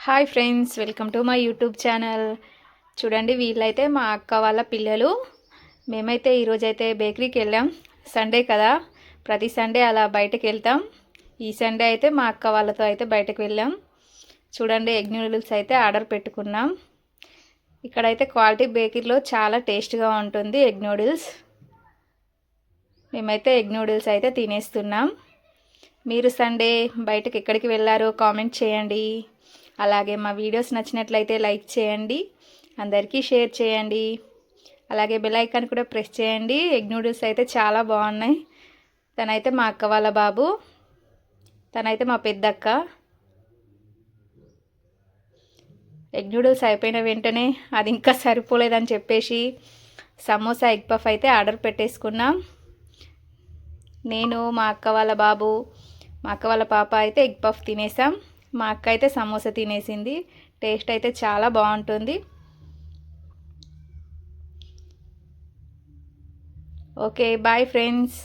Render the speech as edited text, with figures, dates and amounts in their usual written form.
Hi friends, welcome to my YouTube channel. చూడండి, వీళ్ళైతే మా అక్క వాళ్ళ పిల్లలు. మేమైతే ఈరోజైతే బేకరీకి వెళ్ళాం. సండే కదా, ప్రతి సండే అలా బయటకు వెళ్తాం. ఈ సండే అయితే మా అక్క వాళ్ళతో అయితే బయటకు వెళ్ళాం. చూడండి, ఎగ్ నూడిల్స్ అయితే ఆర్డర్ పెట్టుకున్నాం. ఇక్కడైతే క్వాలిటీ బేకరీలో చాలా టేస్ట్గా ఉంటుంది ఎగ్ నూడిల్స్. మేమైతే ఎగ్ నూడిల్స్ అయితే తినేస్తున్నాం. మీరు సండే బయటకు ఎక్కడికి వెళ్ళారో కామెంట్ చేయండి. అలాగే మా వీడియోస్ నచ్చినట్లయితే లైక్ చేయండి, అందరికీ షేర్ చేయండి. అలాగే బెల్ ఐకాన్ కూడా ప్రెస్ చేయండి. ఎగ్ నూడిల్స్ అయితే చాలా బాగున్నాయి. తనైతే మా అక్క వాళ్ళ బాబు, తనైతే మా పెద్దక్క. ఎగ్ నూడిల్స్ అయిపోయిన వెంటనే అది ఇంకా సరిపోలేదని చెప్పేసి సమోసా ఎగ్ పఫ్ అయితే ఆర్డర్ పెట్టేసుకున్నాం. నేను, మా అక్క వాళ్ళ బాబు, మా అక్క వాళ్ళ పాప అయితే ఎగ్ పఫ్ తినేసాం. మా అక్క అయితే సమోసా తినేసింది. టేస్ట్ అయితే చాలా బాగుంటుంది. Okay, bye friends.